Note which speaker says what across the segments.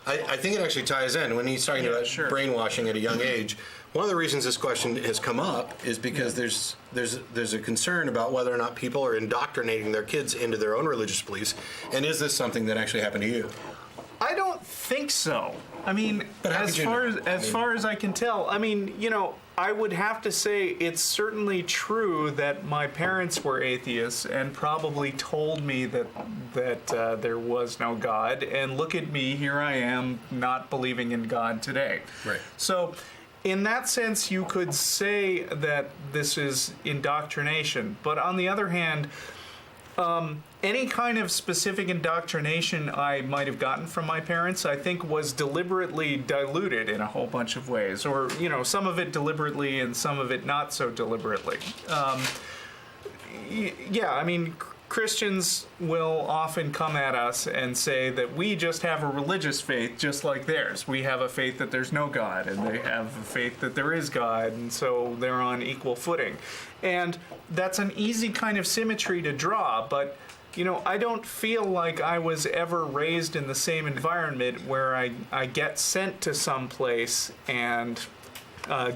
Speaker 1: I think it actually ties in when he's talking about brainwashing at a young age. One of the reasons this question has come up is because there's a concern about whether or not people are indoctrinating their kids into their own religious beliefs, and is this something that actually happened to you?
Speaker 2: I don't think so. I mean, as far as I can tell, I mean, you know, I would have to say it's certainly true that my parents were atheists and probably told me that there was no God. And look at me, here I am, not believing in God today.
Speaker 1: Right.
Speaker 2: So, in that sense, you could say that this is indoctrination. But on the other hand, any kind of specific indoctrination I might have gotten from my parents, I think, was deliberately diluted in a whole bunch of ways. Or, you know, some of it deliberately and some of it not so deliberately. Yeah, I mean, Christians will often come at us and say that we just have a religious faith just like theirs. We have a faith that there's no God, and they have a faith that there is God, and so they're on equal footing. And that's an easy kind of symmetry to draw, but you know, I don't feel like I was ever raised in the same environment where I get sent to some place and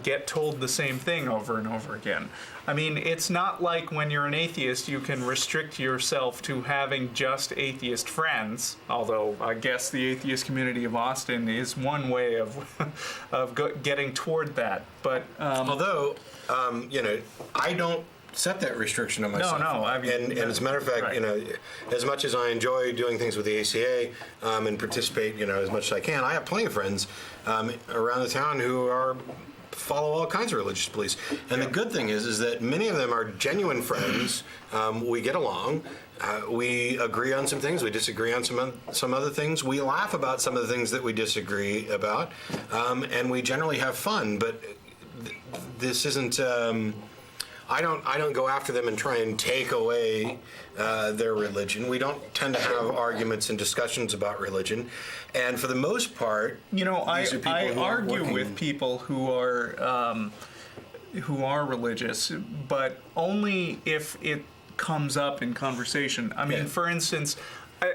Speaker 2: get told the same thing over and over again. I mean, it's not like when you're an atheist you can restrict yourself to having just atheist friends, although I guess the Atheist Community of Austin is one way of getting toward that. But
Speaker 1: although, you know, I don't set that restriction on myself.
Speaker 2: No. I mean,
Speaker 1: and as a matter of fact, right. You know, as much as I enjoy doing things with the ACA and participate, you know, as much as I can, I have plenty of friends around the town who follow all kinds of religious beliefs. And the good thing is that many of them are genuine friends. We get along. We agree on some things. We disagree on some other things. We laugh about some of the things that we disagree about, and we generally have fun. But this isn't. I don't go after them and try and take away their religion. We don't tend to have arguments and discussions about religion, and for the most part,
Speaker 2: you know, I argue with people who are religious, but only if it comes up in conversation. I mean, for instance,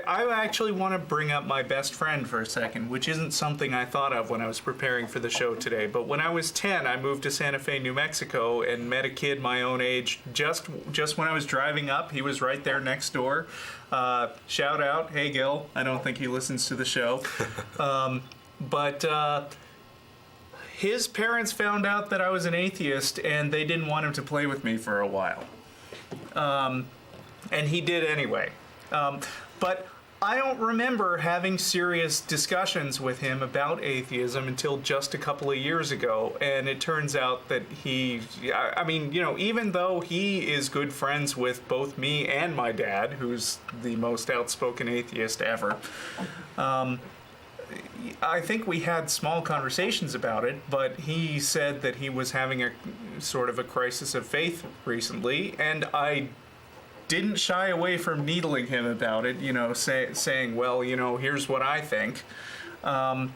Speaker 2: I actually want to bring up my best friend for a second, which isn't something I thought of when I was preparing for the show today. But when I was 10, I moved to Santa Fe, New Mexico, and met a kid my own age just when I was driving up. He was right there next door. Shout out, hey Gil. I don't think he listens to the show. But his parents found out that I was an atheist, and they didn't want him to play with me for a while. And he did anyway. But I don't remember having serious discussions with him about atheism until just a couple of years ago. And it turns out that I mean, you know, even though he is good friends with both me and my dad, who's the most outspoken atheist ever, I think we had small conversations about it, but he said that he was having a sort of a crisis of faith recently, and I didn't shy away from needling him about it, you know, saying, well, you know, here's what I think. And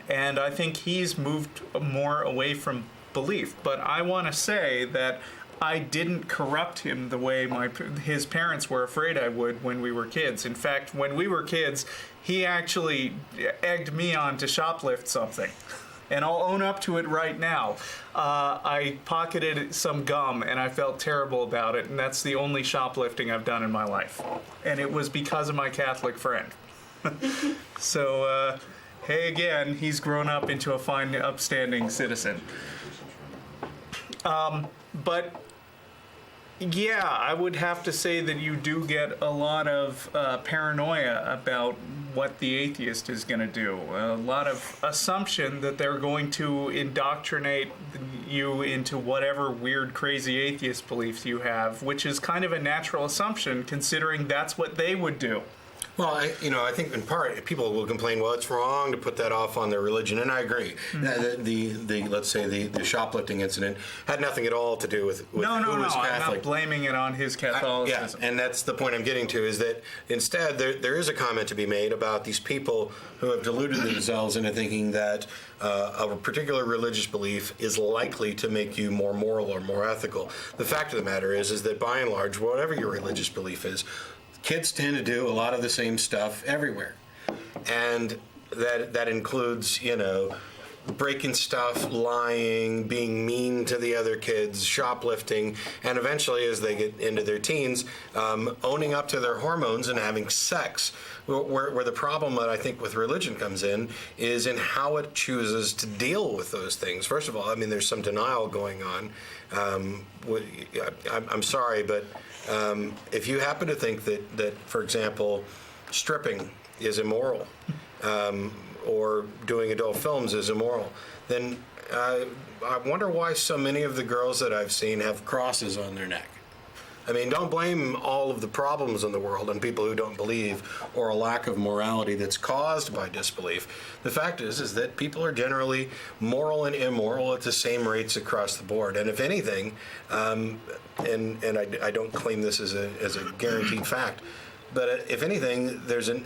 Speaker 2: I think he's moved more away from belief. But I want to say that I didn't corrupt him the way his parents were afraid I would when we were kids. In fact, when we were kids, he actually egged me on to shoplift something. And I'll own up to it right now. I pocketed some gum, and I felt terrible about it, and that's the only shoplifting I've done in my life. And it was because of my Catholic friend. So, hey again, he's grown up into a fine, upstanding citizen. But, yeah, I would have to say that you do get a lot of paranoia about what the atheist is going to do. A lot of assumption that they're going to indoctrinate you into whatever weird, crazy atheist beliefs you have, which is kind of a natural assumption considering that's what they would do.
Speaker 1: Well, I think in part people will complain, well, it's wrong to put that off on their religion, and I agree. Mm-hmm. Let's say the shoplifting incident had nothing at all to do with who was Catholic.
Speaker 2: I'm not blaming it on his Catholicism.
Speaker 1: And that's the point I'm getting to, is that instead there is a comment to be made about these people who have deluded themselves into thinking that a particular religious belief is likely to make you more moral or more ethical. The fact of the matter is that by and large, whatever your religious belief is, kids tend to do a lot of the same stuff everywhere. And that includes, breaking stuff, lying, being mean to the other kids, shoplifting, and eventually, as they get into their teens, owning up to their hormones and having sex. Where the problem that I think with religion comes in is in how it chooses to deal with those things. First of all, I mean, there's some denial going on. I'm sorry, but if you happen to think that, for example, stripping is immoral, or doing adult films is immoral, then I wonder why so many of the girls that I've seen have crosses on their neck. I mean, don't blame all of the problems in the world on people who don't believe or a lack of morality that's caused by disbelief. The fact is that people are generally moral and immoral at the same rates across the board. And if anything, and I don't claim this as a guaranteed fact, but if anything, there's an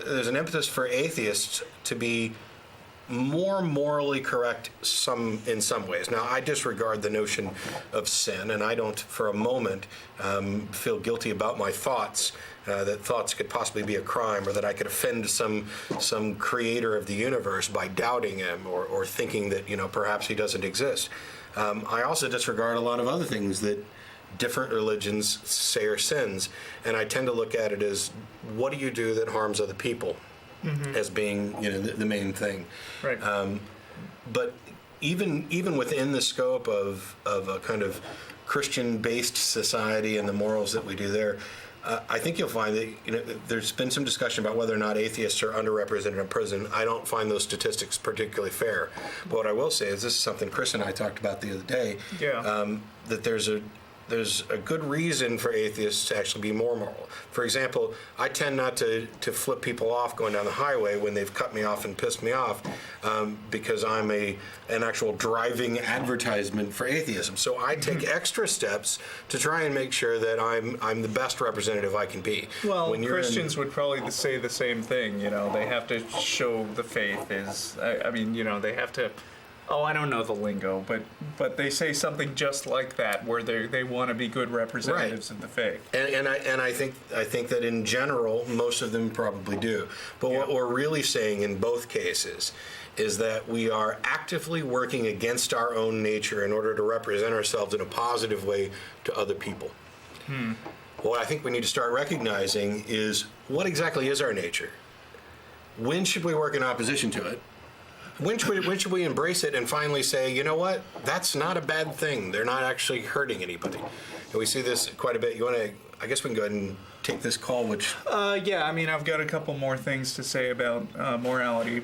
Speaker 1: impetus for atheists to be more morally correct in some ways. Now, I disregard the notion of sin, and I don't for a moment feel guilty about my thoughts, that thoughts could possibly be a crime, or that I could offend some creator of the universe by doubting him or thinking that, perhaps he doesn't exist. I also disregard a lot of other things that different religions say are sins, and I tend to look at it as, what do you do that harms other people? As being, the main thing.
Speaker 2: Right.
Speaker 1: But even within the scope of a kind of Christian-based society and the morals that we do there, I think you'll find that there's been some discussion about whether or not atheists are underrepresented in prison. I don't find those statistics particularly fair. But what I will say is, this is something Chris and I talked about the other day.
Speaker 2: Yeah.
Speaker 1: That there's a good reason for atheists to actually be more moral. For example, I tend not to flip people off going down the highway when they've cut me off and pissed me off, because I'm an actual driving advertisement for atheism. So I take extra steps to try and make sure that I'm the best representative I can be.
Speaker 2: Well, Christians would probably say the same thing. They have to show the faith is. I mean, they have to. Oh, I don't know the lingo, but they say something just like that, where they want to be good representatives of the faith.
Speaker 1: And I think that in general, most of them probably do. But what we're really saying in both cases is that we are actively working against our own nature in order to represent ourselves in a positive way to other people. What I think we need to start recognizing is, what exactly is our nature? When should we work in opposition to it? When should we embrace it and finally say, you know what, that's not a bad thing. They're not actually hurting anybody. And we see this quite a bit. I guess we can go ahead and take this call, which...
Speaker 2: Yeah, I mean, I've got a couple more things to say about morality.